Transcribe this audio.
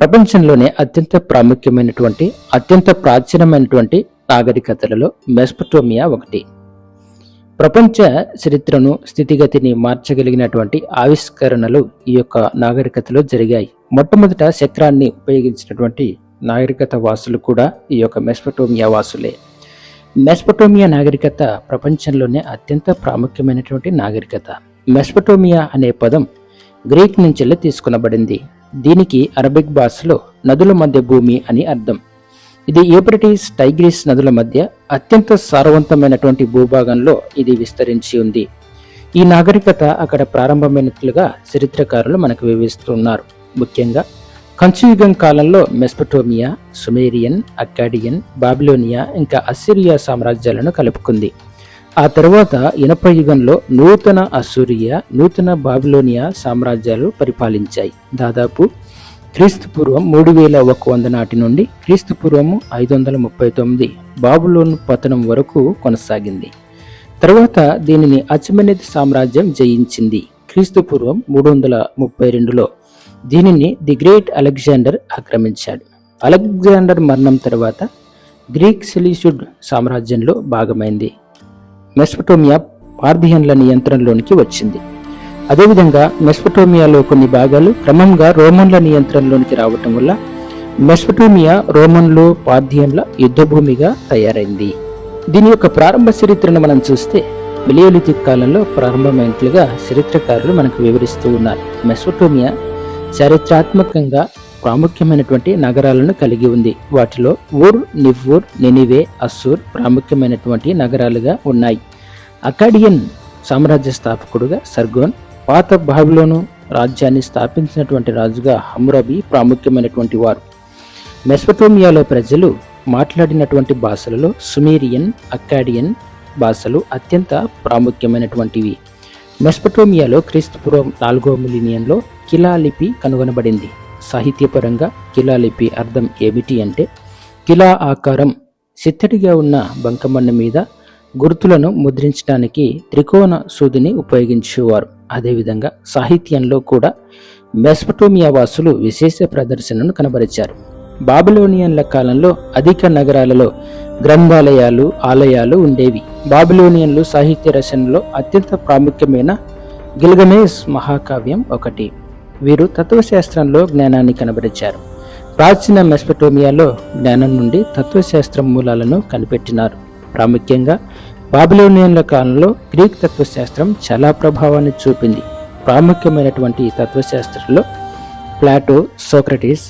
ప్రపంచంలోనే అత్యంత ప్రాముఖ్యమైనటువంటి అత్యంత ప్రాచీనమైనటువంటి నాగరికతలలో మెసొపొటేమియా ఒకటి. ప్రపంచ చరిత్రను స్థితిగతిని మార్చగలిగినటువంటి ఆవిష్కరణలు ఈ యొక్క నాగరికతలో జరిగాయి. మొట్టమొదట చక్రాన్ని ఉపయోగించినటువంటి నాగరికత వాసులు కూడా ఈ యొక్క మెసొపొటేమియా వాసులే. మెసొపొటేమియా నాగరికత ప్రపంచంలోనే అత్యంత ప్రాముఖ్యమైనటువంటి నాగరికత. మెసొపొటేమియా అనే పదం గ్రీక్ నుంచి తీసుకొనబడింది. దీనికి అరబిక్ భాషలో నదుల మధ్య భూమి అని అర్థం. ఇది యూఫ్రటీస్, టైగ్రిస్ నదుల మధ్య అత్యంత సారవంతమైనటువంటి భూభాగంలో ఇది విస్తరించి ఉంది. ఈ నాగరికత అక్కడ ప్రారంభమైనట్లుగా చరిత్రకారులు మనకు వివరిస్తున్నారు. ముఖ్యంగా కంచుయుగం కాలంలో మెసొపొటేమియా, సుమేరియన్, అక్కాడియన్, బాబిలోనియా ఇంకా అస్సిరియా సామ్రాజ్యాలను కలుపుకుంది. ఆ తరువాత ఇనప యుగంలో నూతన అస్సూరియా, నూతన బాబిలోనియా సామ్రాజ్యాలు పరిపాలించాయి. దాదాపు క్రీస్తుపూర్వం 3100 నాటి నుండి క్రీస్తుపూర్వం 539 బాబులోను పతనం వరకు కొనసాగింది. తరువాత దీనిని అచమెనిద్ సామ్రాజ్యం జయించింది. క్రీస్తుపూర్వం 332లో దీనిని ది గ్రేట్ అలెగ్జాండర్ ఆక్రమించాడు. అలెగ్జాండర్ మరణం తర్వాత గ్రీక్ సెల్యూసిడ్ సామ్రాజ్యంలో భాగమైంది. మెసొపొటేమియా పార్థియన్ల నియంత్రణలోనికి వచ్చింది. అదేవిధంగా మెసొపొటేమియాలో కొన్ని భాగాలు క్రమంగా రోమన్ల నియంత్రణలోనికి రావటం వల్ల మెసొపొటేమియా రోమన్లు, పార్థియన్ల యుద్ధభూమిగా తయారైంది. దీని యొక్క ప్రారంభ చరిత్రను మనం చూస్తే పెలియోలిథిక్ కాలంలో ప్రారంభమైనట్లుగా చరిత్రకారులు మనకు వివరిస్తూ ఉన్నారు. మెసొపొటేమియా చారిత్రాత్మకంగా ప్రాముఖ్యమైనటువంటి నగరాలను కలిగి ఉంది. వాటిలో ఊర్, నివ్వూర్, నినివే, అస్సూర్ ప్రాముఖ్యమైనటువంటి నగరాలుగా ఉన్నాయి. అకాడియన్ సామ్రాజ్య స్థాపకుడుగా సర్గోన్, పాత బాబిలోను రాజ్యాన్ని స్థాపించినటువంటి రాజుగా హమ్మురబి ప్రాముఖ్యమైనటువంటి వారు. మెసొపొటేమియాలో ప్రజలు మాట్లాడినటువంటి భాషలలో సుమేరియన్, అక్కాడియన్ భాషలు అత్యంత ప్రాముఖ్యమైనటువంటివి. మెసొపొటేమియాలో క్రీస్తుపూర్వం 4వ మిలీనియంలో కిలాలిపి కనుగొనబడింది. సాహిత్యపరంగా కిలాలిపి అర్థం ఏమిటి అంటే కిలా ఆకారం, చిత్తడిగా ఉన్న బంకమన్ను మీద గుర్తులను ముద్రించడానికి త్రికోణ సూదిని ఉపయోగించేవారు. అదేవిధంగా సాహిత్యంలో కూడా మెసొపొటేమియా వాసులు విశేష ప్రదర్శనను కనబరిచారు. బాబిలోనియన్ల కాలంలో అధిక నగరాలలో గ్రంథాలయాలు, ఆలయాలు ఉండేవి. బాబిలోనియన్లు సాహిత్య రచనలో అత్యంత ప్రాముఖ్యమైన గిల్గమేష్ మహాకావ్యం ఒకటి. వీరు తత్వశాస్త్రంలో జ్ఞానాన్ని కనబరిచారు. ప్రాచీన మెసొపొటేమియాలో జ్ఞానం నుండి తత్వశాస్త్రం మూలాలను కనిపెట్టినారు. ప్రాముఖ్యంగా బాబిలోనియన్ల కాలంలో గ్రీక్ తత్వశాస్త్రం చాలా ప్రభావాన్ని చూపింది. ప్రాముఖ్యమైనటువంటి తత్వశాస్త్రంలో ప్లాటో, సోక్రటీస్,